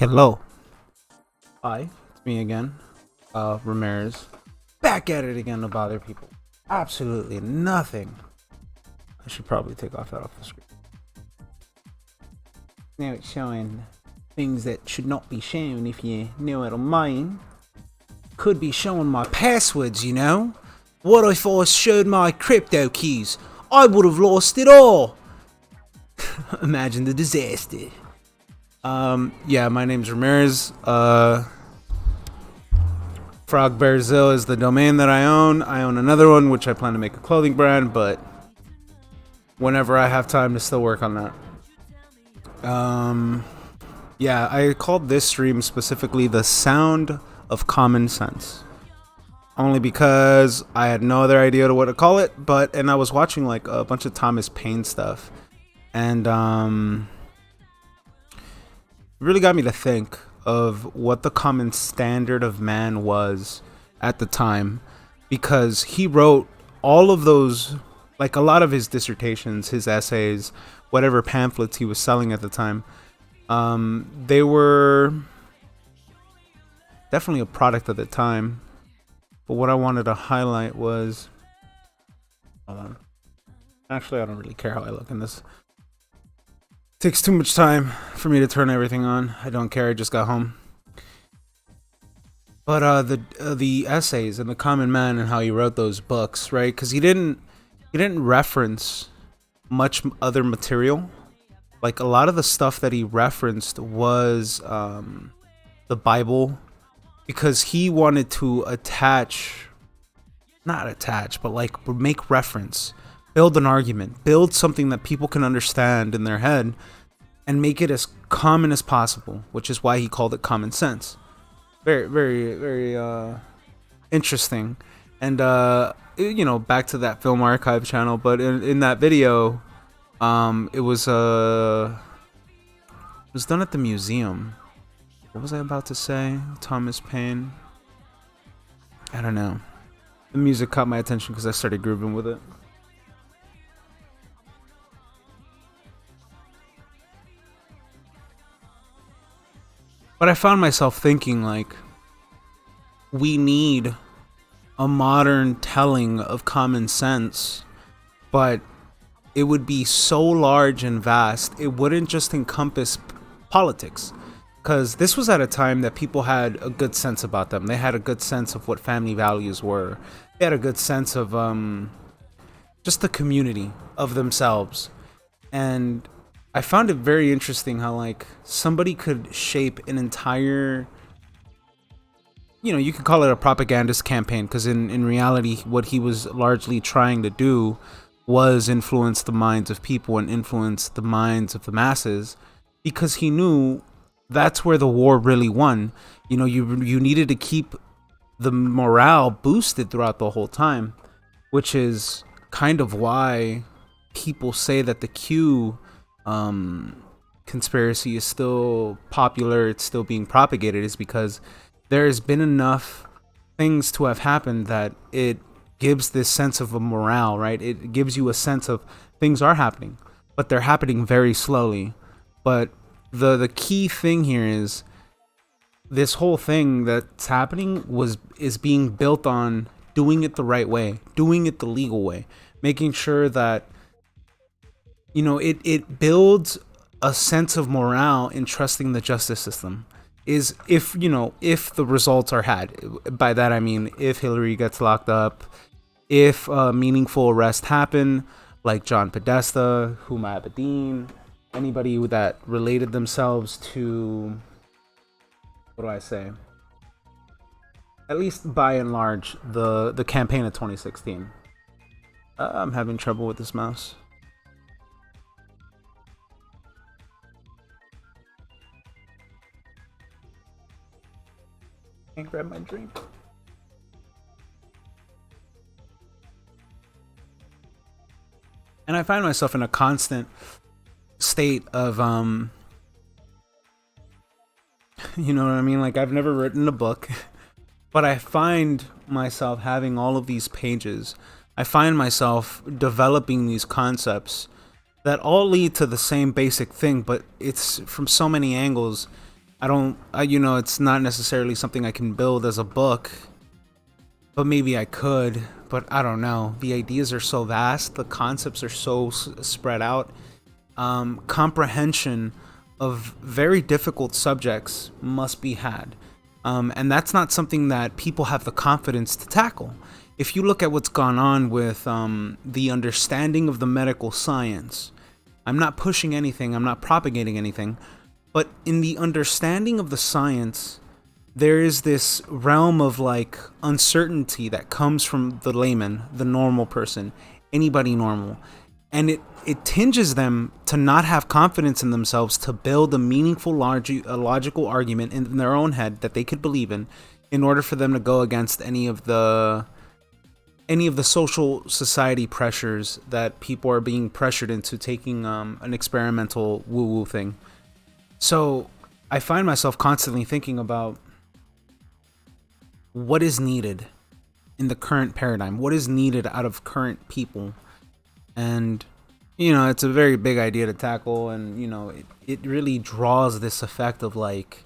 Hello. Hi, it's me again, Ramirez. Back at it again to bother people. Absolutely nothing. I should probably take off that off the screen. Now it's showing things that should not be shown if you know what I mean. Could be showing my passwords, you know? What if I showed my crypto keys? I would have lost it all. Imagine the disaster. Yeah, my name's Ramirez. Frogbearzilla is the domain that I own. I own another one, which I plan to make a clothing brand, but whenever I have time to still work on that. Yeah, I called this stream specifically The Sound of Common Sense. Only because I had no other idea to what to call it, and I was watching like a bunch of Thomas Paine stuff. And, really got me to think of what the common standard of man was at the time, because he wrote all of those, like a lot of his dissertations, his essays, whatever pamphlets he was selling at the time, they were definitely a product of the time. But what I wanted to highlight was, hold on, actually I don't really care how I look in this. Takes too much time for me to turn everything on. I don't care. I just got home. But the essays and the common man and how he wrote those books, right? Because he didn't reference much other material. Like a lot of the stuff that he referenced was the Bible, because he wanted to not attach, but like make reference. Build an argument, build something that people can understand in their head and make it as common as possible, which is why he called it common sense. Very, very, very interesting. And, you know, back to that Film Archive channel, but in that video, it was done at the museum. What was I about to say? Thomas Paine? I don't know. The music caught my attention because I started grooving with it. But I found myself thinking, like, we need a modern telling of common sense, but it would be so large and vast, it wouldn't just encompass politics. Because this was at a time that people had a good sense about them. They had a good sense of what family values were. They had a good sense of just the community of themselves. And I found it very interesting how, like, somebody could shape an entire, you know, you could call it a propagandist campaign, because in reality, what he was largely trying to do was influence the minds of people and influence the minds of the masses, because he knew that's where the war really won. You know, you needed to keep the morale boosted throughout the whole time, which is kind of why people say that the Q conspiracy is still popular, it's still being propagated, is because there's been enough things to have happened that it gives this sense of a morale, right? It gives you a sense of things are happening, but they're happening very slowly. But the key thing here is this whole thing that's happening is being built on doing it the right way, doing it the legal way, making sure that, you know, it builds a sense of morale in trusting the justice system. Is if, you know, if the results are had. By that I mean if Hillary gets locked up, if meaningful arrests happen, like John Podesta, Huma Abedin, anybody that related themselves to, what do I say? At least by and large, the campaign of 2016. I'm having trouble with this mouse. Can't grab my drink. And I find myself in a constant state of, you know what I mean? Like, I've never written a book, but I find myself having all of these pages. I find myself developing these concepts that all lead to the same basic thing, but it's from so many angles. it's not necessarily something I can build as a book, but maybe I could. But I don't know. The ideas are so vast, the concepts are so spread out. Comprehension of very difficult subjects must be had. And that's not something that people have the confidence to tackle. If you look at what's gone on with the understanding of the medical science, I'm not pushing anything, I'm not propagating anything, but in the understanding of the science, there is this realm of like uncertainty that comes from the layman, the normal person, anybody normal. And it tinges them to not have confidence in themselves to build a meaningful, logical argument in their own head that they could believe in order for them to go against any of the social society pressures that people are being pressured into taking an experimental woo-woo thing. So I find myself constantly thinking about what is needed in the current paradigm, what is needed out of current people. And, it's a very big idea to tackle. And, it really draws this effect of like,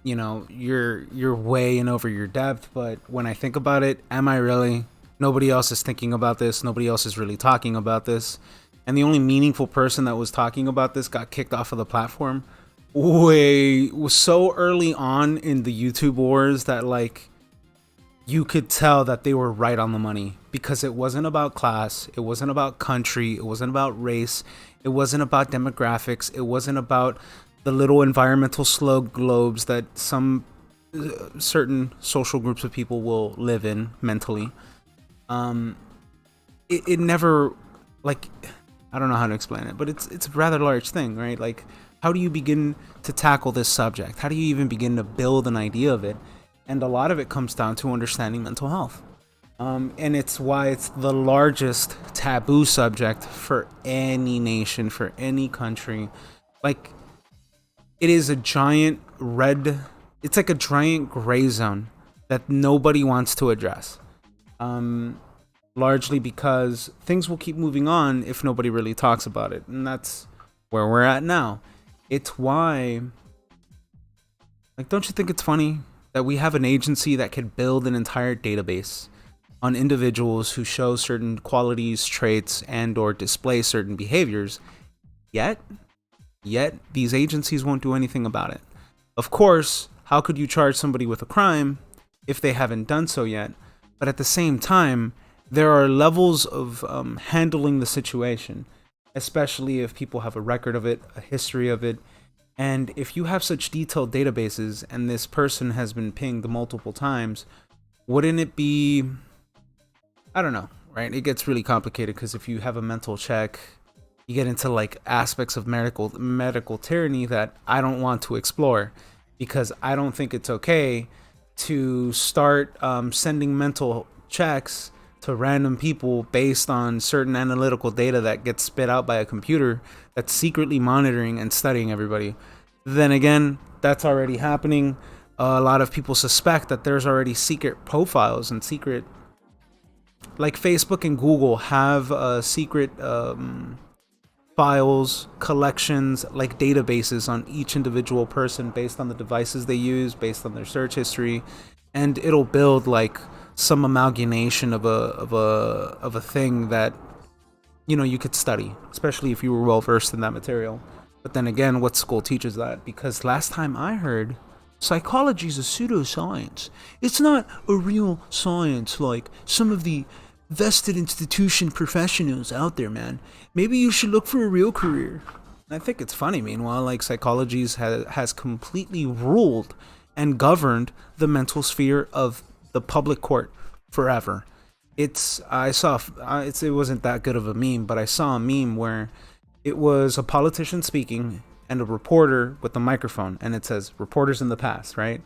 you're way in over your depth. But when I think about it, am I really? Nobody else is thinking about this. Nobody else is really talking about this. And the only meaningful person that was talking about this got kicked off of the platform was so early on in the YouTube wars that like you could tell that they were right on the money, because it wasn't about class, it wasn't about country, it wasn't about race, it wasn't about demographics, it wasn't about the little environmental slow globes that some certain social groups of people will live in mentally. It never, like, I don't know how to explain it, but it's a rather large thing, right? Like, how do you begin to tackle this subject? How do you even begin to build an idea of it? And a lot of it comes down to understanding mental health. And it's why it's the largest taboo subject for any nation, for any country. Like, it is a giant it's like a giant gray zone that nobody wants to address. Largely because things will keep moving on if nobody really talks about it. And that's where we're at now. It's why, like, don't you think it's funny that we have an agency that could build an entire database on individuals who show certain qualities, traits, and or display certain behaviors, yet these agencies won't do anything about it? Of course, how could you charge somebody with a crime if they haven't done so yet? But at the same time, there are levels of handling the situation, especially if people have a record of it, a history of it. And if you have such detailed databases and this person has been pinged multiple times, wouldn't it be, I don't know, right? It gets really complicated because if you have a mental check, you get into like aspects of medical tyranny that I don't want to explore, because I don't think it's okay to start sending mental checks to random people based on certain analytical data that gets spit out by a computer that's secretly monitoring and studying everybody. Then again, that's already happening. A lot of people suspect that there's already secret profiles and secret, like Facebook and Google have secret files, collections, like databases on each individual person based on the devices they use, based on their search history, and it'll build like some amalgamation of a thing that you could study, especially if you were well versed in that material. But then again, what school teaches that? Because last time I heard, psychology is a pseudoscience. It's not a real science like some of the vested institution professionals out there, man. Maybe you should look for a real career. And I think it's funny, meanwhile, like psychology has completely ruled and governed the mental sphere of the public court forever. It wasn't that good of a meme, but I saw a meme where it was a politician speaking and a reporter with the microphone, and it says reporters in the past, right?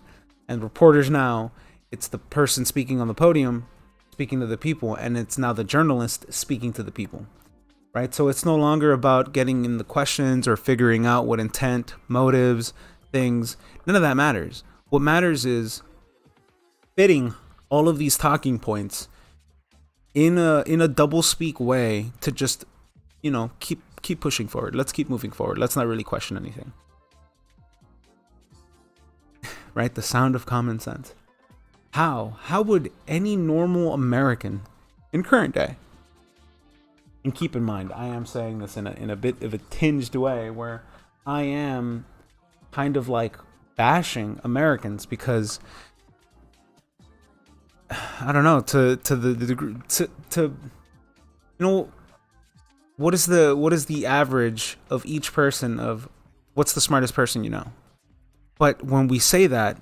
And reporters now, it's the person speaking on the podium speaking to the people, and it's now the journalist speaking to the people, right? So it's no longer about getting in the questions or figuring out what intent, motives, things. None of that matters. What matters is fitting all of these talking points in a double speak way to just keep pushing forward. Let's keep moving forward. Let's not really question anything. right? The sound of common sense. How would any normal American in current day, and keep in mind, I am saying this in a bit of a tinged way where I am kind of like bashing Americans because I don't know, to the degree, to you know, what is the average of each person of what's the smartest person you know? But when we say that,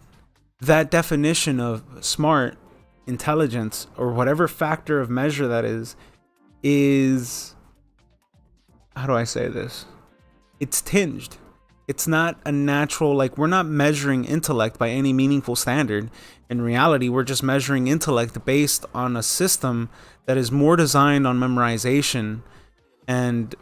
that definition of smart, intelligence, or whatever factor of measure that is, how do I say this? It's tinged. It's not a natural, like, we're not measuring intellect by any meaningful standard. In reality, we're just measuring intellect based on a system that is more designed on memorization and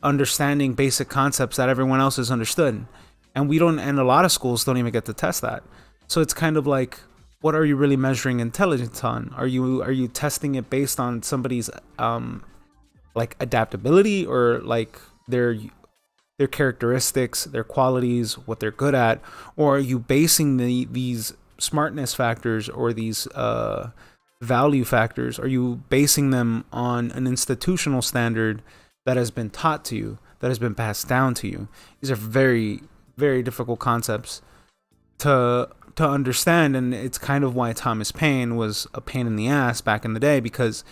understanding basic concepts that everyone else has understood. And and a lot of schools don't even get to test that. So it's kind of like, what are you really measuring intelligence on? Are you testing it based on somebody's like adaptability, or like their characteristics, their qualities, what they're good at? Or are you basing these smartness factors or these value factors, are you basing them on an institutional standard that has been taught to you, that has been passed down to you? These are very, very difficult concepts to understand, and it's kind of why Thomas Paine was a pain in the ass back in the day, because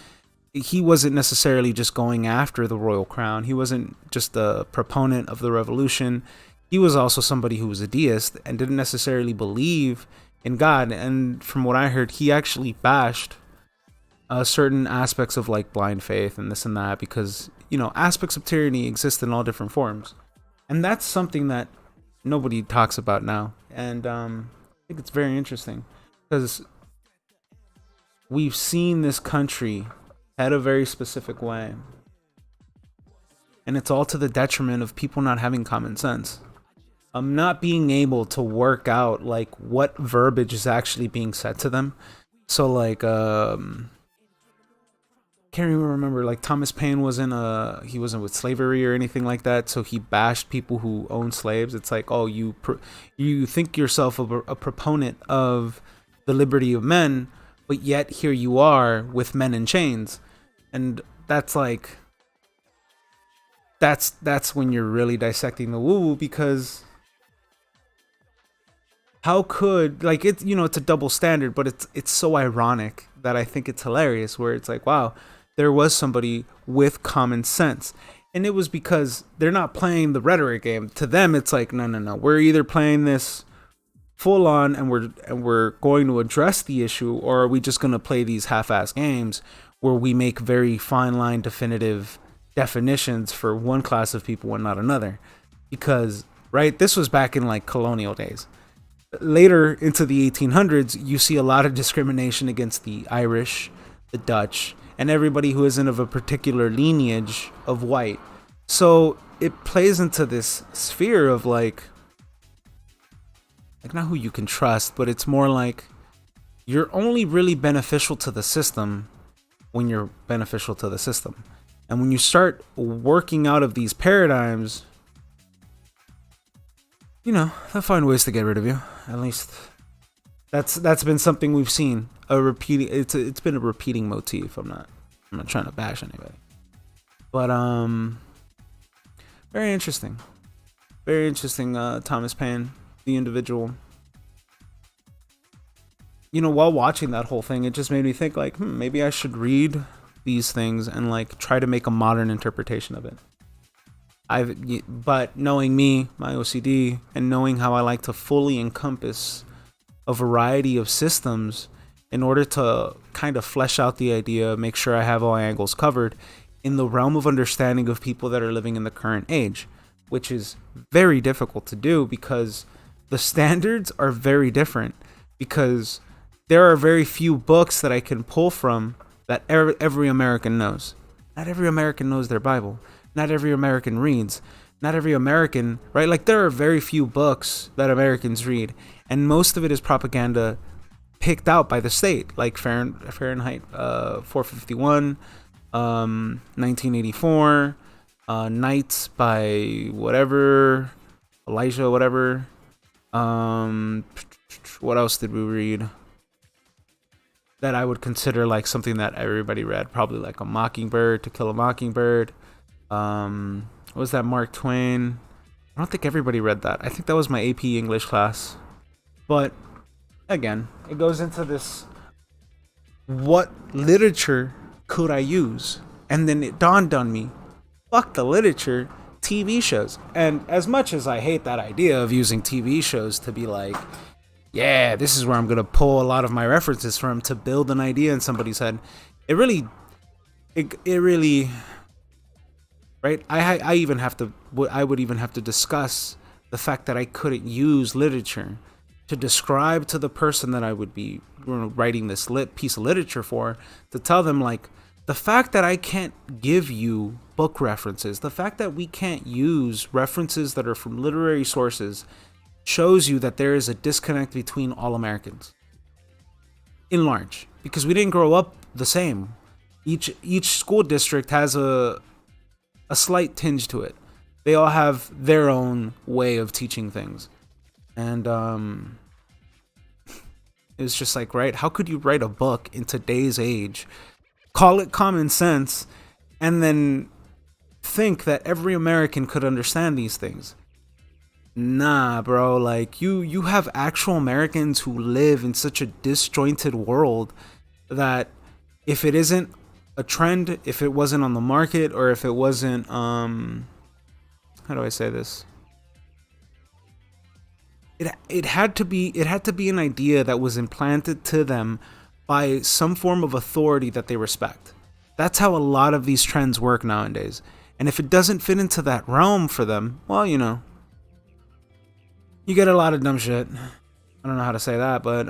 he wasn't necessarily just going after the royal crown. He wasn't just a proponent of the revolution. He was also somebody who was a deist and didn't necessarily believe in God. And from what I heard, he actually bashed certain aspects of like blind faith and this and that, because, you know, aspects of tyranny exist in all different forms. And that's something that nobody talks about now. And I think it's very interesting, because we've seen this country head a very specific way, and it's all to the detriment of people not having common sense. Not being able to work out like what verbiage is actually being said to them. So like can't even remember, like Thomas Paine he wasn't with slavery or anything like that, so he bashed people who own slaves. It's like, oh, you think yourself a proponent of the liberty of men, but yet here you are with men in chains. And that's like, that's when you're really dissecting the woo-woo, because how could, like, it's, you know, it's a double standard, but it's so ironic that I think it's hilarious, where it's like, wow, there was somebody with common sense. And it was because they're not playing the rhetoric game. To them, it's like, no, we're either playing this full on and we're going to address the issue, or are we just going to play these half-ass games where we make very fine line definitive definitions for one class of people and not another? Because, right, this was back in like colonial days. Later into the 1800s, you see a lot of discrimination against the Irish, the Dutch, and everybody who isn't of a particular lineage of white. So it plays into this sphere of like not who you can trust, but it's more like you're only really beneficial to the system when you're beneficial to the system. And when you start working out of these paradigms, you know, they'll find ways to get rid of you. At least that's been something we've seen. It's been a repeating motif. I'm not trying to bash anybody. But very interesting. Very interesting, Thomas Paine, the individual. You know, while watching that whole thing, it just made me think like, maybe I should read these things and like try to make a modern interpretation of it. But knowing me, my OCD, and knowing how I like to fully encompass a variety of systems in order to kind of flesh out the idea, make sure I have all angles covered in the realm of understanding of people that are living in the current age, which is very difficult to do because the standards are very different, because there are very few books that I can pull from that every American knows. Not every American knows their Bible. Not every American reads. Not every American, right? Like, there are very few books that Americans read, and most of it is propaganda picked out by the state, like Fahrenheit 451, 1984, Nights by whatever, Elijah, whatever. What else did we read that I would consider like something that everybody read? Probably like A Mockingbird, To Kill a Mockingbird. What was that, Mark Twain? I don't think everybody read that. I think that was my AP English class. But again, it goes into this, what literature could I use? And then it dawned on me, fuck the literature, TV shows. And as much as I hate that idea of using TV shows to be like, yeah, this is where I'm gonna pull a lot of my references from to build an idea in somebody's head, it really, right? I even have to, I would even have to discuss the fact that I couldn't use literature to describe to the person that I would be writing this piece of literature for, to tell them like, the fact that I can't give you book references, the fact that we can't use references that are from literary sources, shows you that there is a disconnect between all Americans. In large, because we didn't grow up the same. Each school district has a slight tinge to it. They all have their own way of teaching things. And it's just like, right, how could you write a book in today's age, call it common sense, and then think that every American could understand these things? Nah, bro, like you have actual Americans who live in such a disjointed world that if it isn't a trend, if it wasn't on the market, or if it wasn't how do I say this? It had to be an idea that was implanted to them by some form of authority that they respect. That's how a lot of these trends work nowadays. And if it doesn't fit into that realm for them, well, you know, you get a lot of dumb shit. I don't know how to say that, but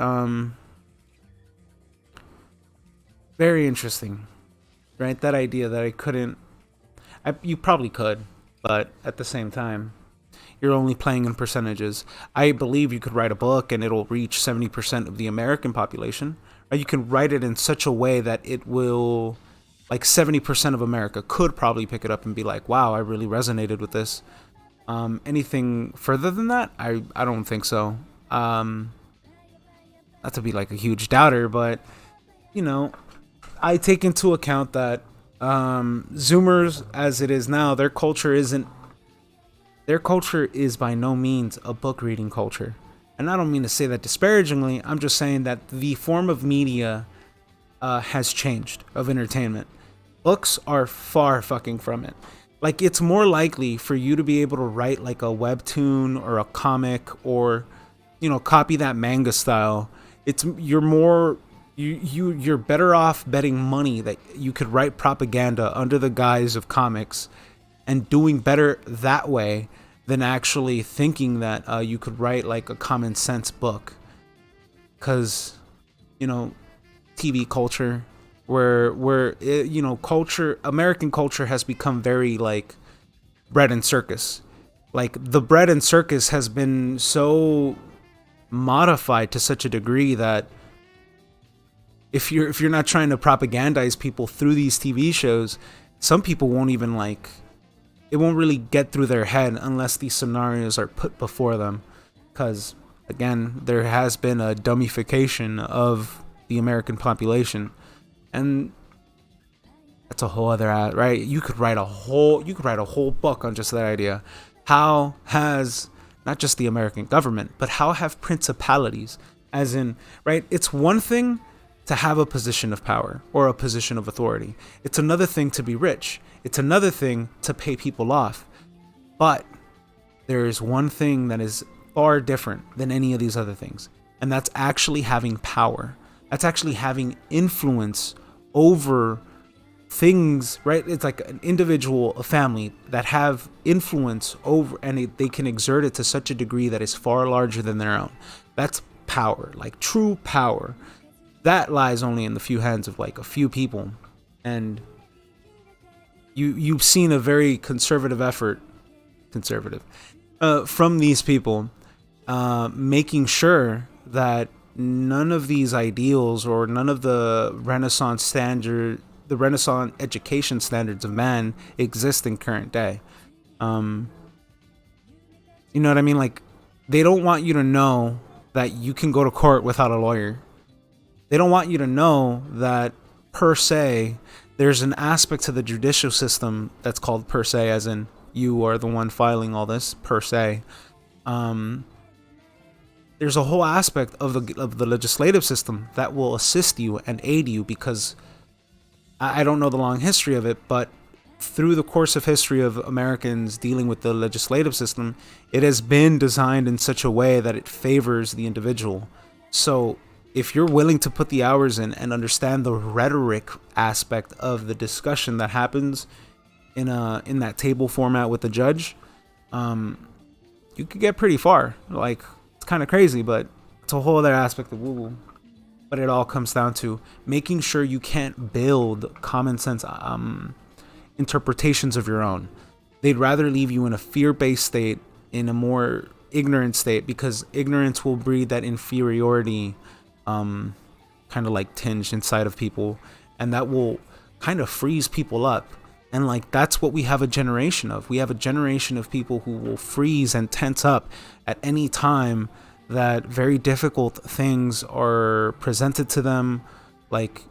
very interesting, right? That idea that I couldn't, you probably could, but at the same time, you're only playing in percentages. I believe you could write a book and it'll reach 70% of the American population. Or you can write it in such a way that it will, like 70% of America could probably pick it up and be like, wow, I really resonated with this. Anything further than that, I don't think so. Not to be like a huge doubter, but you know, I take into account that Zoomers, as it is now, their culture is by no means a book reading culture. And I don't mean to say that disparagingly. I'm just saying that the form of media has changed, of entertainment. Books are far fucking from it. Like, it's more likely for you to be able to write like a webtoon or a comic, or, you know, copy that manga style. You're better off betting money that you could write propaganda under the guise of comics and doing better that way than actually thinking that you could write like a common sense book. Because, you know, TV culture, where you know, American culture has become very like bread and circus. Like, the bread and circus has been so modified to such a degree that if you're not trying to propagandize people through these TV shows, some people won't even like, it won't really get through their head unless these scenarios are put before them. Because again, there has been a dummification of the American population, and that's a whole other, right? You could write a whole book on just that idea. How has not just the American government, but how have principalities, as in, right? It's one thing to have a position of power or a position of authority. It's another thing to be rich. It's another thing to pay people off. But there is one thing that is far different than any of these other things, and that's actually having power. That's actually having influence over things, right? It's like an individual, a family that have influence over, and they can exert it to such a degree that is far larger than their own. That's power, like true power. That lies only in the few hands of like a few people. And you've seen a very conservative effort from these people, making sure that none of these ideals or none of the Renaissance education standards of man exist in current day. You know what I mean? Like, they don't want you to know that you can go to court without a lawyer. They don't want you to know that, per se, there's an aspect to the judicial system that's called per se, as in you are the one filing all this, per se. There's a whole aspect of the legislative system that will assist you and aid you, because I don't know the long history of it, but through the course of history of Americans dealing with the legislative system, it has been designed in such a way that it favors the individual. So if you're willing to put the hours in and understand the rhetoric aspect of the discussion that happens in that table format with the judge, you could get pretty far. Like, it's kind of crazy, but it's a whole other aspect of woo-woo. But it all comes down to making sure you can't build common sense interpretations of your own. They'd rather leave you in a fear-based state, in a more ignorant state, because ignorance will breed that inferiority kind of like tinge inside of people, and that will kind of freeze people up. And like, that's what we have a generation of. We have a generation of people who will freeze and tense up at any time that very difficult things are presented to them. Like,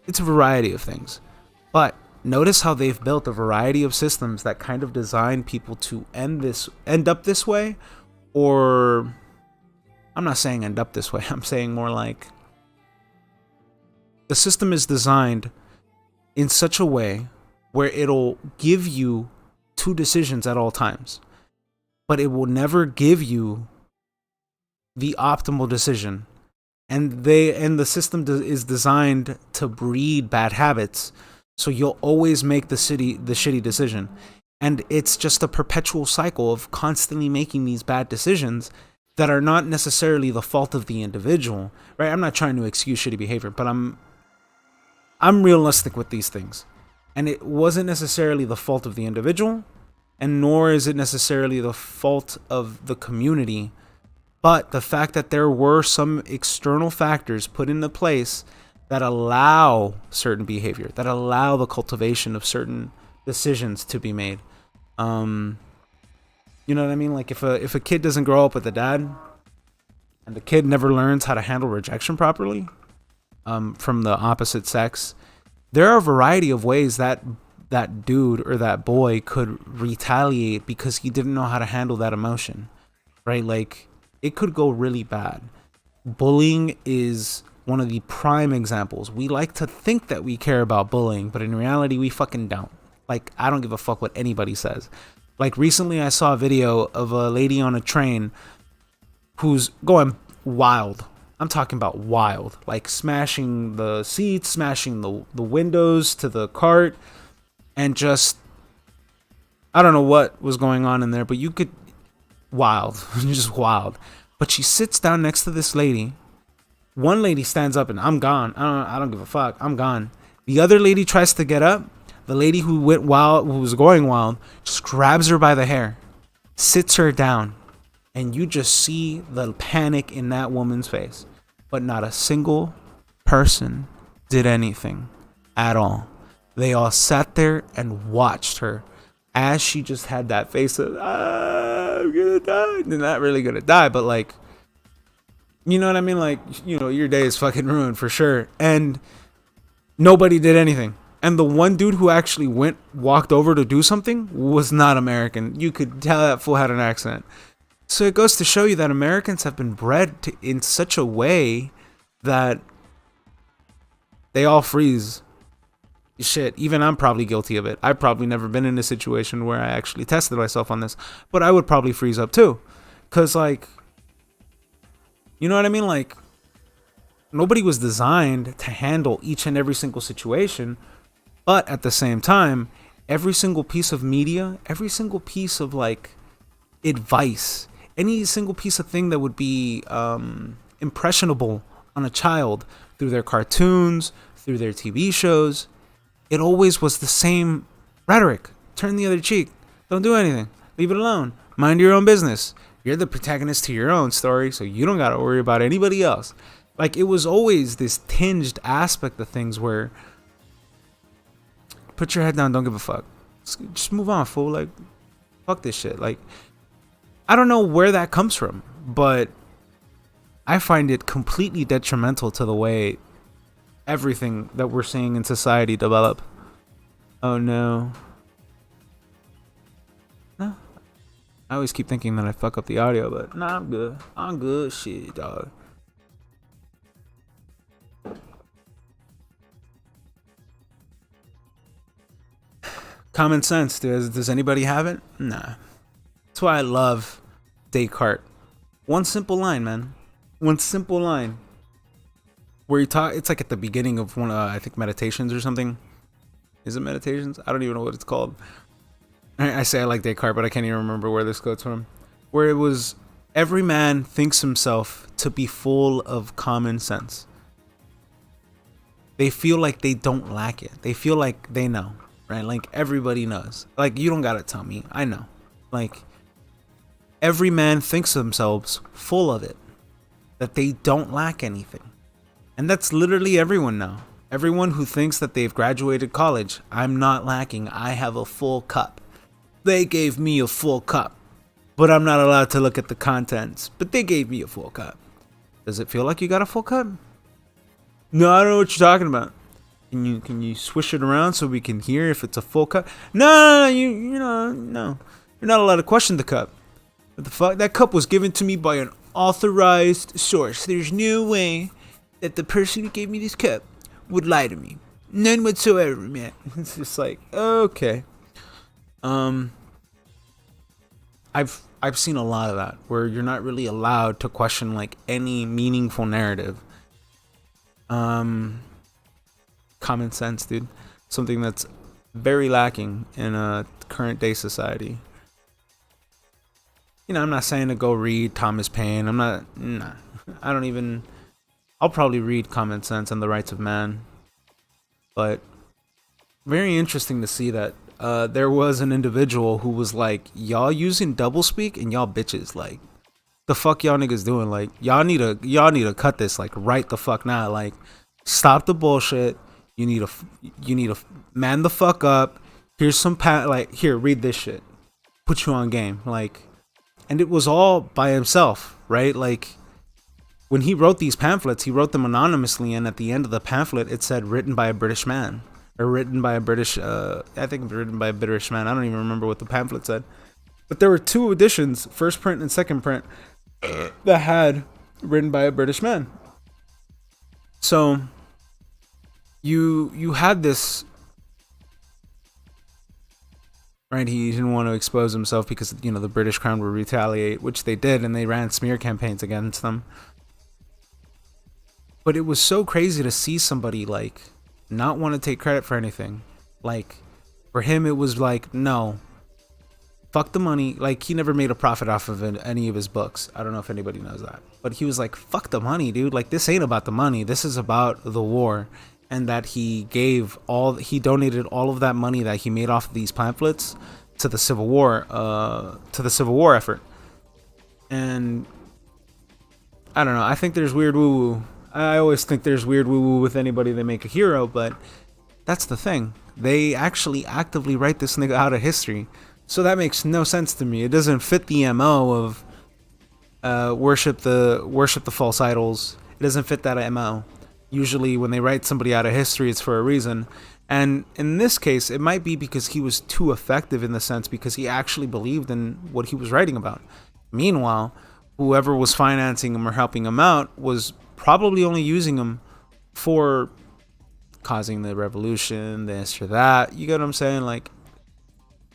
it's a variety of things, but notice how they've built a variety of systems that kind of design people to end up this way. Or I'm not saying end up this way, I'm saying more like the system is designed in such a way where it'll give you two decisions at all times, but it will never give you the optimal decision. And the system is designed to breed bad habits, so you'll always make the shitty decision. And it's just a perpetual cycle of constantly making these bad decisions that are not necessarily the fault of the individual, right? I'm not trying to excuse shitty behavior, but I'm realistic with these things. And it wasn't necessarily the fault of the individual, and nor is it necessarily the fault of the community, but the fact that there were some external factors put into place that allow certain behavior, that allow the cultivation of certain decisions to be made. You know what I mean? Like, if a kid doesn't grow up with a dad, and the kid never learns how to handle rejection properly from the opposite sex, there are a variety of ways that that dude or that boy could retaliate because he didn't know how to handle that emotion, right? Like, it could go really bad. Bullying is one of the prime examples. We like to think that we care about bullying, but in reality, we fucking don't. Like, I don't give a fuck what anybody says. Like, recently I saw a video of a lady on a train who's going wild. I'm talking about wild. Like, smashing the seats, smashing the windows to the cart, and just, I don't know what was going on in there, but you could, wild, just wild. But she sits down next to this lady. One lady stands up and, I'm gone. I don't give a fuck. I'm gone. The other lady tries to get up. The lady who went wild, who was going wild, just grabs her by the hair, sits her down, and you just see the panic in that woman's face. But not a single person did anything at all. They all sat there and watched her as she just had that face of, I'm gonna die. They're not really gonna die, but like, you know what I mean? Like, you know, your day is fucking ruined for sure. And nobody did anything. And the one dude who actually walked over to do something was not American. You could tell that fool had an accent. So it goes to show you that Americans have been bred in such a way that they all freeze. Shit, even I'm probably guilty of it. I've probably never been in a situation where I actually tested myself on this, but I would probably freeze up too. Cause like, you know what I mean? Like, nobody was designed to handle each and every single situation, but at the same time, every single piece of media, every single piece of like advice, any single piece of thing that would be impressionable on a child through their cartoons, through their TV shows, it always was the same rhetoric. Turn the other cheek. Don't do anything. Leave it alone. Mind your own business. You're the protagonist to your own story, so you don't got to worry about anybody else. Like, it was always this tinged aspect of things where, put your head down, don't give a fuck. Just move on, fool. Like, fuck this shit. Like, I don't know where that comes from, but I find it completely detrimental to the way everything that we're seeing in society develop. Oh no. No. I always keep thinking that I fuck up the audio, but nah, I'm good. I'm good. Shit, dog. Common sense. Does anybody have it? Nah. That's why I love Descartes. One simple line, man. One simple line. Where you talk, it's like at the beginning of one, I think Meditations or something. Is it Meditations? I don't even know what it's called. I say I like Descartes, but I can't even remember where this quote's from. Where it was, every man thinks himself to be full of common sense. They feel like they don't lack it. They feel like they know, right? Like everybody knows. Like you don't gotta tell me. I know. Like every man thinks themselves full of it. That they don't lack anything. And that's literally everyone now. Everyone who thinks that they've graduated college. I'm not lacking. I have a full cup. They gave me a full cup. But I'm not allowed to look at the contents. But they gave me a full cup. Does it feel like you got a full cup? No, I don't know what you're talking about. Can you swish it around so we can hear if it's a full cup? No, you're not allowed to question the cup. What the fuck? That cup was given to me by an authorized source. There's no way that the person who gave me this cup would lie to me. None whatsoever, man. It's just like, okay. I've seen a lot of that where you're not really allowed to question like any meaningful narrative. Common sense, dude. Something that's very lacking in a current day society. You know, I'm not saying to go read Thomas Paine. I'll probably read Common Sense and the Rights of Man. But very interesting to see that there was an individual who was like, y'all using doublespeak and y'all bitches, like, the fuck y'all niggas doing? Like, y'all need to cut this, like, right the fuck now. Like, stop the bullshit. You need to man the fuck up. Here's some here, read this shit. Put you on game. Like, and it was all by himself, right? Like, when he wrote these pamphlets, he wrote them anonymously, and at the end of the pamphlet, it said written by a British man. Or written by a British, I think written by a British man. I don't even remember what the pamphlet said. But there were two editions, first print and second print, that had written by a British man. So, you had this, right? He didn't want to expose himself because, you know, the British crown would retaliate, which they did, and they ran smear campaigns against them. But it was so crazy to see somebody, like, not want to take credit for anything. Like, for him, it was like, no, fuck the money. Like, he never made a profit off of any of his books. I don't know if anybody knows that. But he was like, fuck the money, dude. Like, this ain't about the money. This is about the war. And that he donated all of that money that he made off of these pamphlets to the Civil War, effort. And I don't know. I think there's weird woo-woo. I always think there's weird woo-woo with anybody they make a hero, but that's the thing. They actually actively write this nigga out of history. So that makes no sense to me. It doesn't fit the MO of worship the false idols. It doesn't fit that MO. Usually when they write somebody out of history, it's for a reason. And in this case, it might be because he was too effective in the sense because he actually believed in what he was writing about. Meanwhile, whoever was financing him or helping him out was probably only using him for causing the revolution, this or that. You get what I'm saying? Like,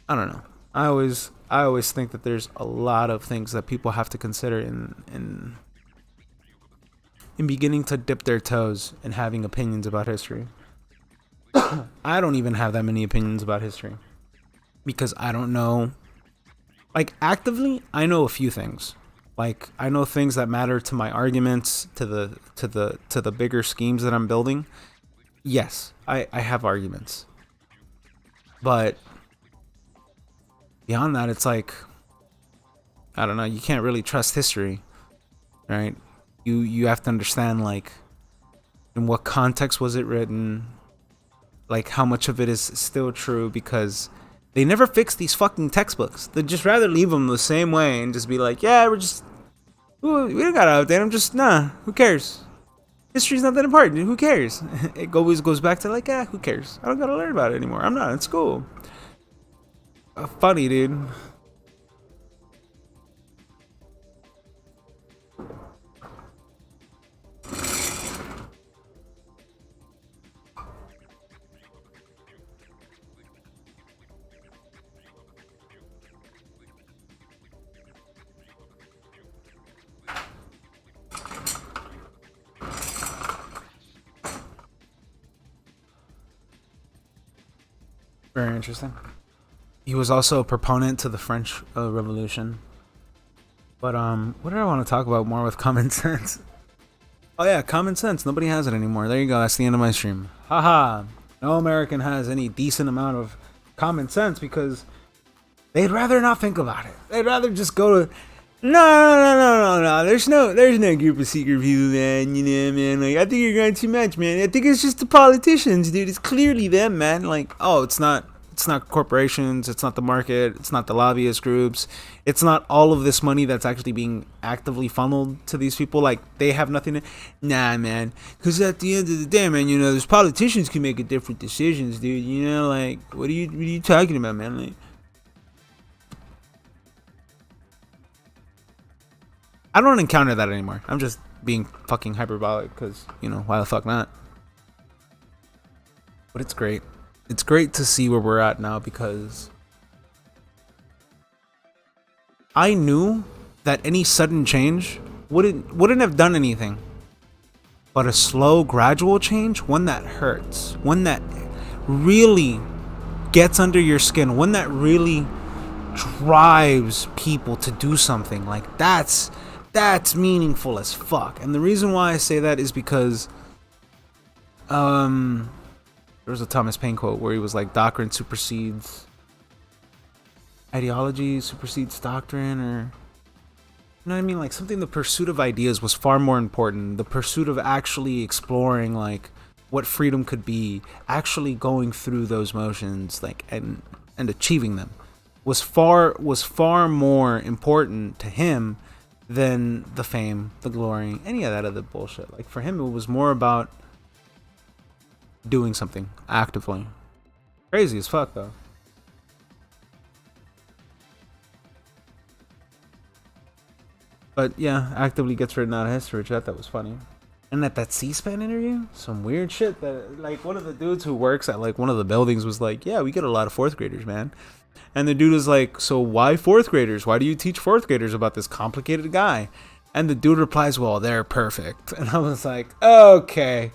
I don't know. I always think that there's a lot of things that people have to consider in beginning to dip their toes in having opinions about history. I don't even have that many opinions about history because I don't know. Like, actively, I know a few things. Like, I know things that matter to my arguments, to the bigger schemes that I'm building. Yes, I have arguments. But beyond that, it's like, I don't know, you can't really trust history, right? You have to understand, like, in what context was it written, like, how much of it is still true, because they never fix these fucking textbooks. They'd just rather leave them the same way and just be like, yeah, we're just Ooh, we don't gotta update them. Just nah. Who cares? History's not that important. Who cares? It always goes back to like, who cares? I don't gotta learn about it anymore. I'm not in school. Funny, dude. Very interesting. He was also a proponent to the French Revolution. But what did I want to talk about more with common sense? Oh yeah, common sense. Nobody has it anymore. There you go. That's the end of my stream. Haha. No American has any decent amount of common sense because they'd rather not think about it. They'd rather just go to no. There's no group of secret people, man. You know, man. Like, I think you're going too much, man. I think it's just the politicians, dude. It's clearly them, man. Like, oh, it's not corporations. It's not the market. It's not the lobbyist groups. It's not all of this money that's actually being actively funneled to these people. Like, they have nothing to. Nah, man. Because at the end of the day, man, you know, those politicians can make different decisions, dude. You know, like, what are you talking about, man? Like, I don't encounter that anymore. I'm just being fucking hyperbolic because, you know, why the fuck not? But it's great. It's great to see where we're at now because I knew that any sudden change wouldn't have done anything. But a slow, gradual change, one that hurts, one that really gets under your skin, one that really drives people to do something, like that's meaningful as fuck. And the reason why I say that is because there was a Thomas Paine quote where he was like, doctrine supersedes ideology, supersedes doctrine, or you know what I mean? Like something, the pursuit of ideas was far more important. The pursuit of actually exploring like what freedom could be, actually going through those motions, like and achieving them was far more important to him than the fame, the glory, any of that other bullshit. Like for him, it was more about doing something actively. Crazy as fuck, though. But yeah, actively gets written out of history. That was funny. And at that C-SPAN interview, some weird shit that like one of the dudes who works at like one of the buildings was like, yeah, we get a lot of fourth graders, man. And the dude was like, so why fourth graders? Why do you teach fourth graders about this complicated guy? And the dude replies, well, they're perfect. And I was like, okay,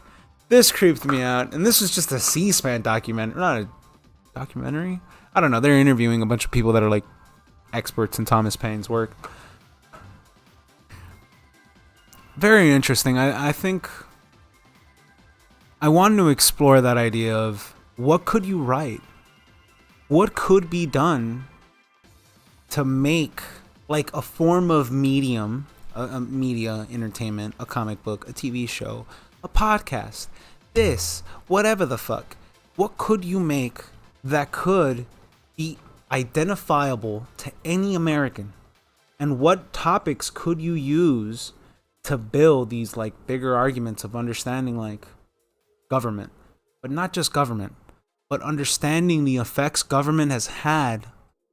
this creeped me out. And this was just a C-SPAN documentary, not a documentary. I don't know. They're interviewing a bunch of people that are like experts in Thomas Paine's work. Very interesting. I think I wanted to explore that idea of what could you write? What could be done to make like a form of medium, a media, entertainment, a comic book, a TV show, a podcast, this, whatever the fuck. What could you make that could be identifiable to any American? And what topics could you use to build these like bigger arguments of understanding like government, but not just government, but understanding the effects government has had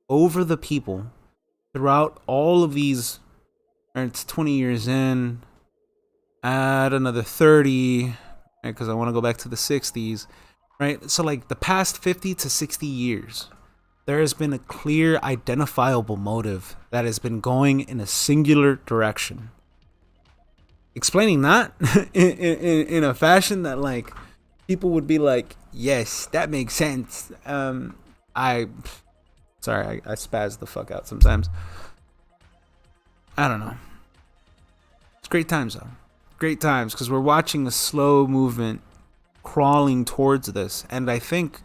over the people throughout all of these, or it's 20 years in, add another 30, because I want to go back to the 60s, right? So like the past 50 to 60 years, there has been a clear identifiable motive that has been going in a singular direction. Explaining that in a fashion that like people would be like, yes, that makes sense. I spaz the fuck out sometimes. I don't know. It's great times though. Great times because we're watching a slow movement crawling towards this. And I think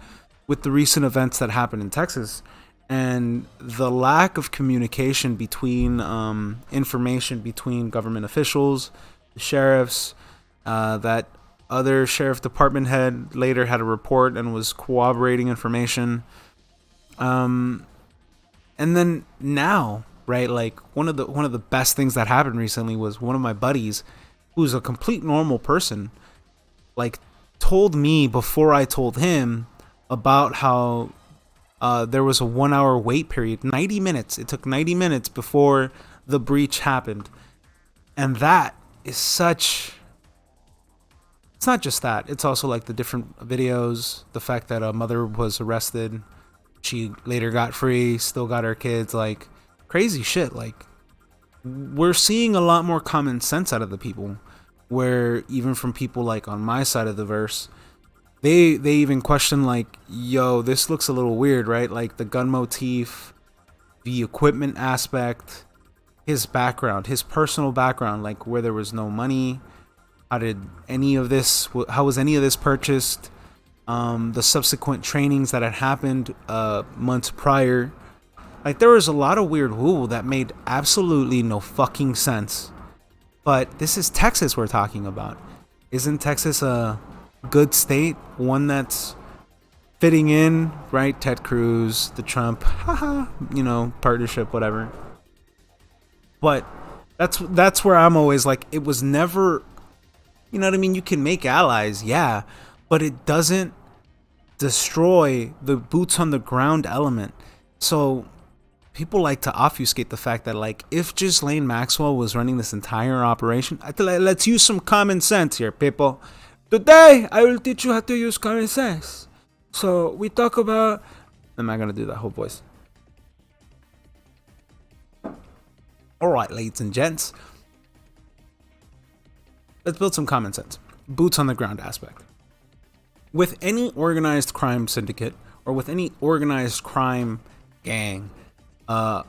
with the recent events that happened in Texas and the lack of communication between information between government officials, the sheriffs, that other sheriff department head later had a report and was corroborating information. And then now right? Like one of the best things that happened recently was one of my buddies, who's a complete normal person, like told me before I told him about how there was a 1 hour wait period, 90 minutes. It took 90 minutes before the breach happened. And that is such, it's not just that, it's also like the different videos, the fact that a mother was arrested, she later got free, still got her kids, like crazy shit. Like we're seeing a lot more common sense out of the people, where even from people like on my side of the verse, they even question like, yo, this looks a little weird, right? Like the gun motif, the equipment aspect, his background, his personal background, like where there was no money, how was any of this purchased, the subsequent trainings that had happened months prior. Like there was a lot of weird woo that made absolutely no fucking sense. But this is Texas we're talking about. Isn't Texas a good state? One that's fitting in, right? Ted Cruz, the Trump, partnership, whatever. But that's where I'm always like, it was never, you know what I mean? You can make allies, yeah, but it doesn't destroy the boots on the ground element. So people like to obfuscate the fact that, like, if Ghislaine Maxwell was running this entire operation, let's use some common sense here, people. Today, I will teach you how to use common sense. So we talk about, I'm not gonna do that whole voice. All right, ladies and gents, let's build some common sense. Boots on the ground aspect. With any organized crime syndicate or with any organized crime gang,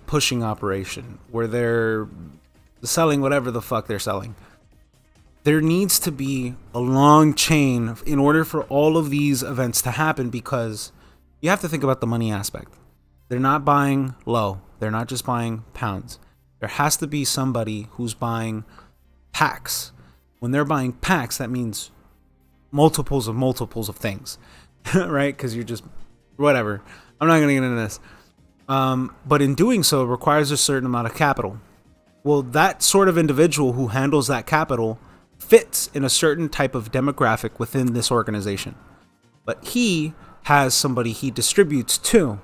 pushing operation where they're selling whatever the fuck they're selling, there needs to be a long chain in order for all of these events to happen, because you have to think about the money aspect. They're not buying low. They're not just buying pounds. There has to be somebody who's buying packs. When they're buying packs, that means multiples of things, right? Because you're just, whatever. I'm not going to get into this. But in doing so, it requires a certain amount of capital. Well, that sort of individual who handles that capital fits in a certain type of demographic within this organization. But he has somebody he distributes to.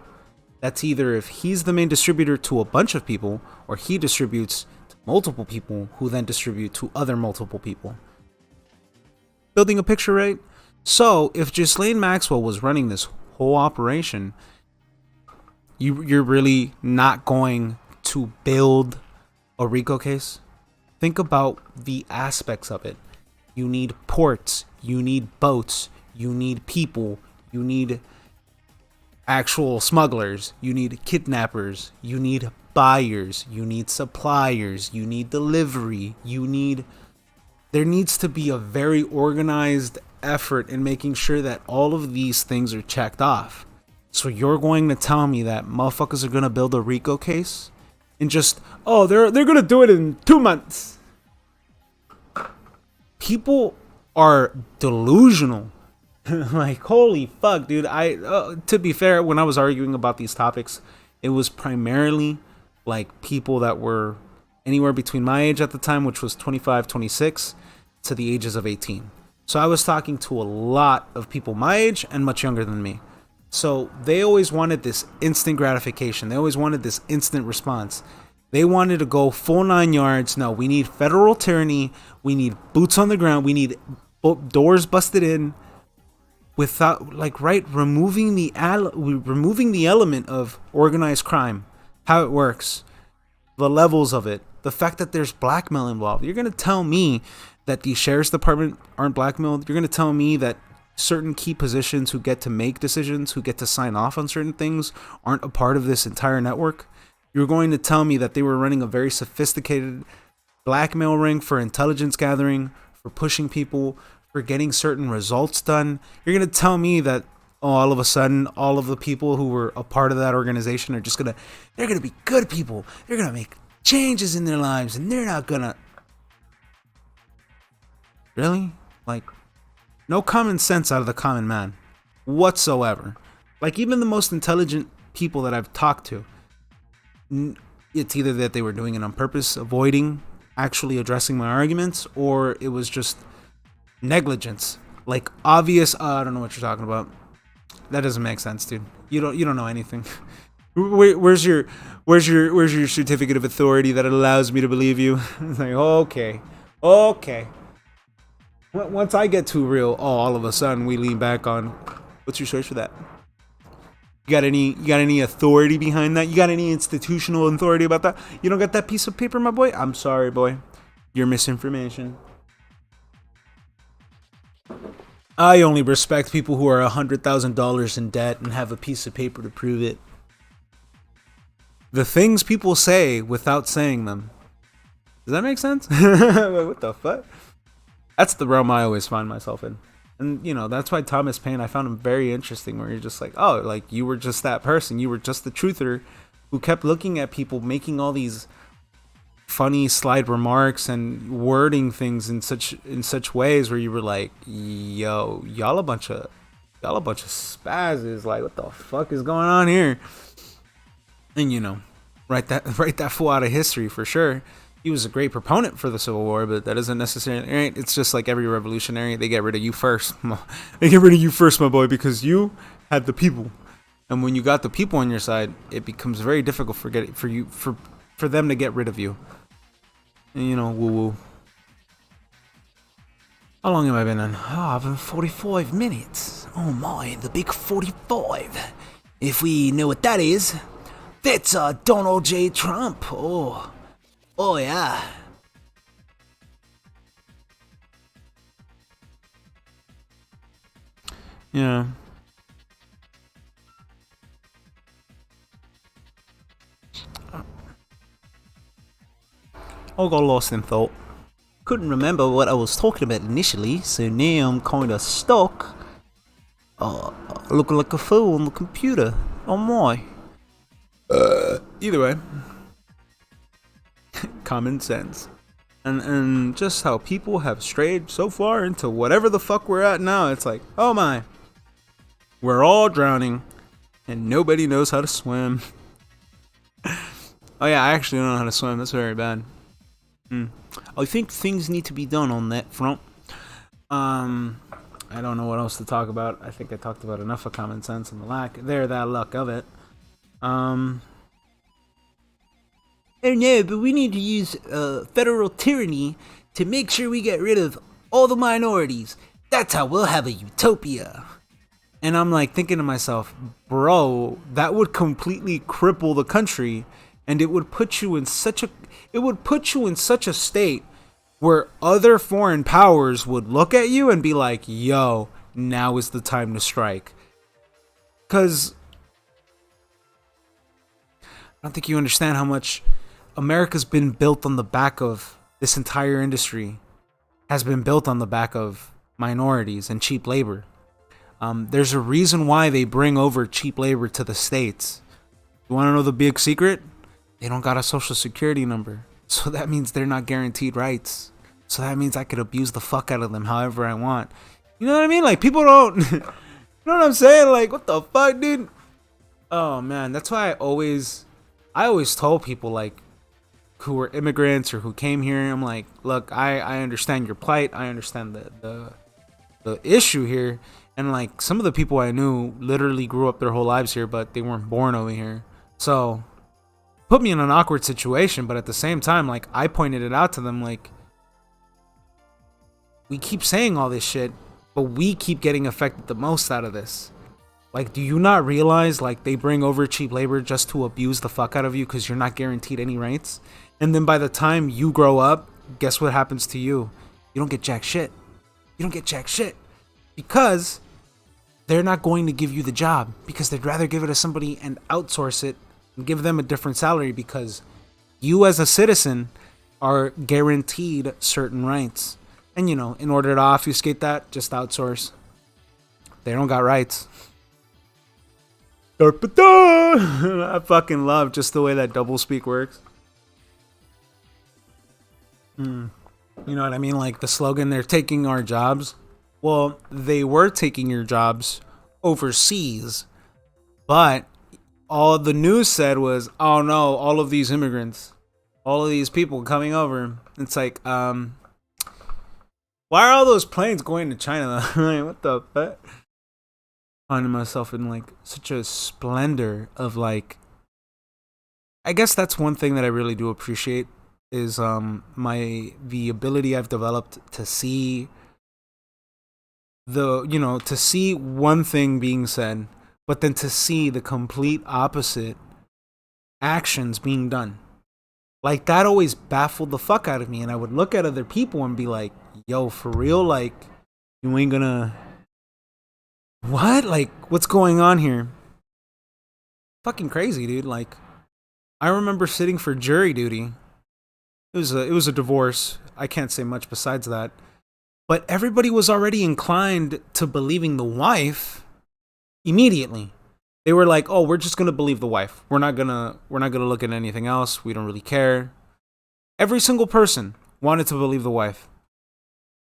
That's either if he's the main distributor to a bunch of people, or he distributes to multiple people who then distribute to other multiple people. Building a picture, right? So if Ghislaine Maxwell was running this whole operation, you're really not going to build a RICO case. Think about the aspects of it. You need ports, you need boats, you need people, you need actual smugglers, you need kidnappers, you need buyers, you need suppliers, you need delivery, there needs to be a very organized effort in making sure that all of these things are checked off. So you're going to tell me that motherfuckers are going to build a RICO case and just, oh, they're going to do it in 2 months. People are delusional. Like, holy fuck, dude. To be fair, when I was arguing about these topics, it was primarily like people that were anywhere between my age at the time, which was 25, 26, to the ages of 18. So I was talking to a lot of people my age and much younger than me. So they always wanted this instant gratification. They always wanted this instant response. They wanted to go full 9 yards. No, we need federal tyranny. We need boots on the ground. We need doors busted in, without, like, right, removing the element of organized crime, how it works, the levels of it, the fact that there's blackmail involved. You're going to tell me that the sheriff's department aren't blackmailed? You're going to tell me that certain key positions who get to make decisions, who get to sign off on certain things, aren't a part of this entire network? You're going to tell me that they were running a very sophisticated blackmail ring for intelligence gathering, for pushing people, for getting certain results done? You're going to tell me that, oh, all of a sudden, all of the people who were a part of that organization are just they're going to be good people. They're going to make changes in their lives, and they're not going to... Really? Like, no common sense out of the common man whatsoever. Like, even the most intelligent people that I've talked to, it's either that they were doing it on purpose, avoiding actually addressing my arguments, or it was just negligence. Like obvious, I don't know what you're talking about. That doesn't make sense, dude. You don't know anything. Where's your certificate of authority that allows me to believe you? It's like, okay. Once I get too real, all of a sudden we lean back on, what's your source for that? You got any authority behind that? You got any institutional authority about that? You don't got that piece of paper, my boy? I'm sorry, boy. You're misinformation. I only respect people who are $100,000 in debt and have a piece of paper to prove it. The things people say without saying them. Does that make sense? What the fuck? That's the realm I always find myself in. And, you know, that's why Thomas Paine, I found him very interesting, where you're just like, oh, like, you were just that person. You were just the truther who kept looking at people making all these funny slide remarks and wording things in such ways where you were like, yo, y'all a bunch of spazzes. Like, what the fuck is going on here? And, you know, write that fool out of history for sure. He was a great proponent for the Civil War, but that isn't necessarily right. It's just like every revolutionary, they get rid of you first. They get rid of you first, my boy, because you had the people. And when you got the people on your side, it becomes very difficult for them to get rid of you. And, you know, woo. How long have I been on? Oh, I've been 45 minutes. Oh my, the big 45. If we know what that is, that's Donald J. Trump. Oh yeah. Yeah. I got lost in thought. Couldn't remember what I was talking about initially, so now I'm kinda stuck. Looking like a fool on the computer. Oh my. Either way. Common sense. And just how people have strayed so far into whatever the fuck we're at now. It's like, oh my. We're all drowning and nobody knows how to swim. Oh yeah, I actually don't know how to swim. That's very bad. I think things need to be done on that front. I don't know what else to talk about. I think I talked about enough of common sense and the lack of it. Oh no, but we need to use federal tyranny to make sure we get rid of all the minorities. That's how we'll have a utopia. And I'm like thinking to myself, bro, that would completely cripple the country, and it would put you in such a state where other foreign powers would look at you and be like, yo, now is the time to strike. Because I don't think you understand how much America's been built on the back of this entire industry, has been built on the back of minorities and cheap labor. There's a reason why they bring over cheap labor to the States. You want to know the big secret? They don't got a social security number. So that means they're not guaranteed rights. So that means I could abuse the fuck out of them however I want. You know what I mean? Like, people don't... You know what I'm saying? Like, what the fuck, dude? Oh, man. That's why I always told people, like, who were immigrants or who came here, I'm like, look, I understand your plight. I understand the issue here. And, like, some of the people I knew literally grew up their whole lives here, but they weren't born over here. So, put me in an awkward situation, but at the same time, like, I pointed it out to them, like, we keep saying all this shit, but we keep getting affected the most out of this. Like, do you not realize, like, they bring over cheap labor just to abuse the fuck out of you because you're not guaranteed any rights? And then by the time you grow up, guess what happens to you? You don't get jack shit. You don't get jack shit. Because they're not going to give you the job. Because they'd rather give it to somebody and outsource it and give them a different salary, because you as a citizen are guaranteed certain rights. And, you know, in order to obfuscate that, just outsource. They don't got rights. I fucking love just the way that doublespeak works. You know what I mean? Like the slogan, they're taking our jobs. Well, they were taking your jobs overseas, but all the news said was, oh no, all of these immigrants, all of these people coming over. It's like, why are all those planes going to China? Like, what the fuck? Finding myself in like such a splendor of like, I guess that's one thing that I really do appreciate is the ability I've developed to see to see one thing being said, but then to see the complete opposite actions being done. Like that always baffled the fuck out of me, and I would look at other people and be like, yo, for real, like you ain't gonna what? Like what's going on here? Fucking crazy, dude. Like I remember sitting for jury duty. It was a divorce. I can't say much besides that. But everybody was already inclined to believing the wife immediately. They were like, "Oh, we're just going to believe the wife. We're not going to look at anything else. We don't really care." Every single person wanted to believe the wife.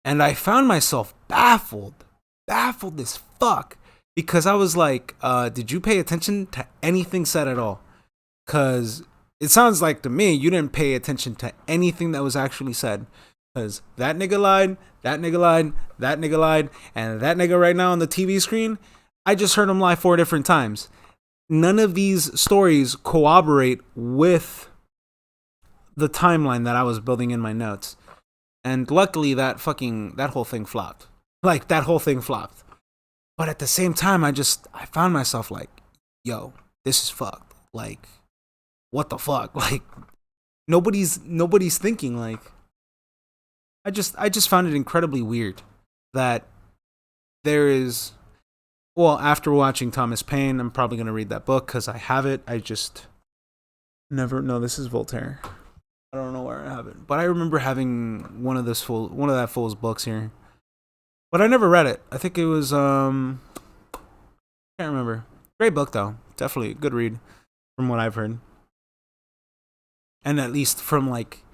And I found myself baffled as fuck, because I was like, did you pay attention to anything said at all? Cuz it sounds like to me you didn't pay attention to anything that was actually said. Because that nigga lied, that nigga lied, that nigga lied, and that nigga right now on the TV screen, I just heard him lie 4 different times. None of these stories corroborate with the timeline that I was building in my notes. And luckily that whole thing flopped. Like, that whole thing flopped. But at the same time, I found myself like, yo, this is fucked. Like, what the fuck? Like, nobody's thinking like, I just found it incredibly weird that there is, well, after watching Thomas Paine, I'm probably going to read that book because I have it. I just never, no, this is Voltaire. I don't know where I have it. But I remember having one of that fool's books here. But I never read it. I think it was, can't remember. Great book though. Definitely a good read from what I've heard. And at least from like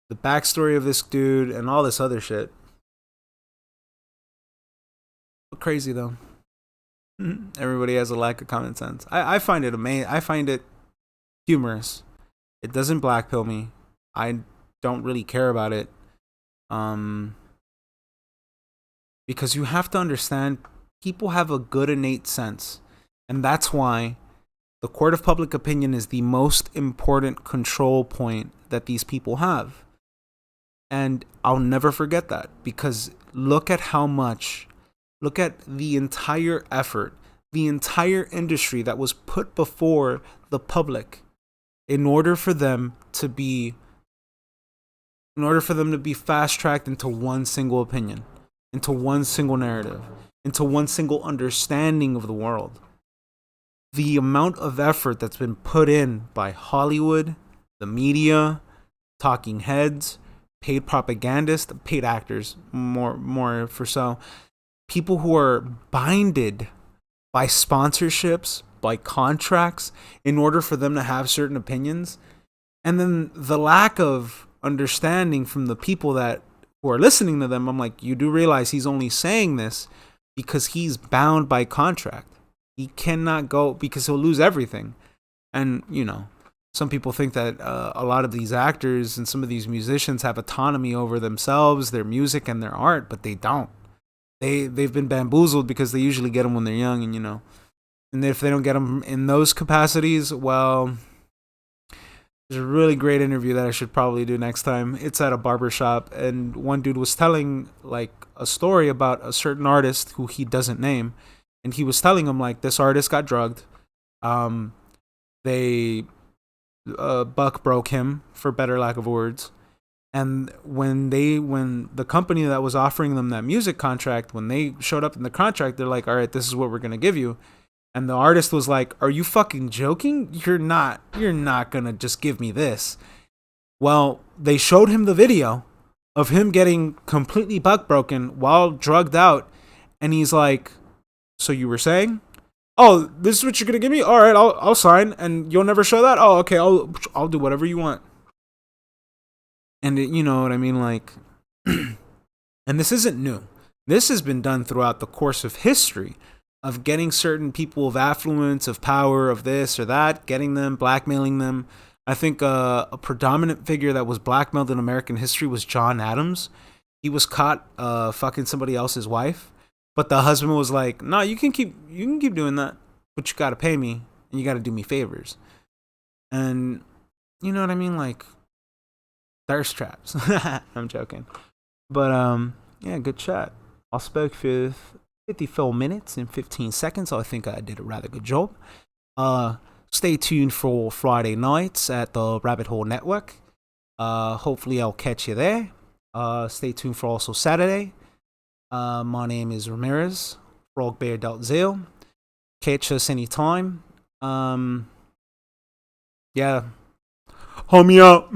the backstory of this dude and all this other shit. But crazy though. Everybody has a lack of common sense. I find it amazing. I find it humorous. It doesn't blackpill me. I don't really care about it. Because you have to understand, people have a good innate sense. And that's why the court of public opinion is the most important control point that these people have. And I'll never forget that, because look at the entire effort, the entire industry that was put before the public in order for them to be fast-tracked into one single opinion, into one single narrative, into one single understanding of the world. The amount of effort that's been put in by Hollywood, the media, talking heads, paid propagandists, paid actors, more for so, people who are binded by sponsorships, by contracts, in order for them to have certain opinions, and then the lack of understanding from the people who are listening to them. I'm like, you do realize he's only saying this because he's bound by contract. He cannot go because he'll lose everything. And, some people think that a lot of these actors and some of these musicians have autonomy over themselves, their music, and their art, but they don't. They've been bamboozled because they usually get them when they're young, and if they don't get them in those capacities, well, there's a really great interview that I should probably do next time. It's at a barber shop, and one dude was telling like a story about a certain artist who he doesn't name, and he was telling him like this artist got drugged. They buck broke him, for better lack of words. And when the company that was offering them that music contract, when they showed up in the contract, they're like, all right, this is what we're going to give you. And the artist was like, are you fucking joking? You're not going to just give me this. Well, they showed him the video of him getting completely buck broken while drugged out. And he's like, so you were saying? Oh, this is what you're going to give me? All right, I'll sign. And you'll never show that? Oh, okay, I'll do whatever you want. And you know what I mean? Like, and this isn't new. This has been done throughout the course of history. of getting certain people of affluence, of power, of this or that, getting them, blackmailing them. I think a predominant figure that was blackmailed in American history was John Adams. He was caught fucking somebody else's wife, but the husband was like, "No, you can keep doing that, but you gotta pay me and you gotta do me favors." And you know what I mean, like thirst traps. I'm joking, but yeah, good chat. I spoke for 54 minutes and 15 seconds. I think I did a rather good job. Stay tuned for Friday nights at the Rabbit Hole Network. Hopefully I'll catch you there. Stay tuned for also Saturday. My name is Ramirez, frogbear.zil. Catch us anytime. Yeah. Homie out.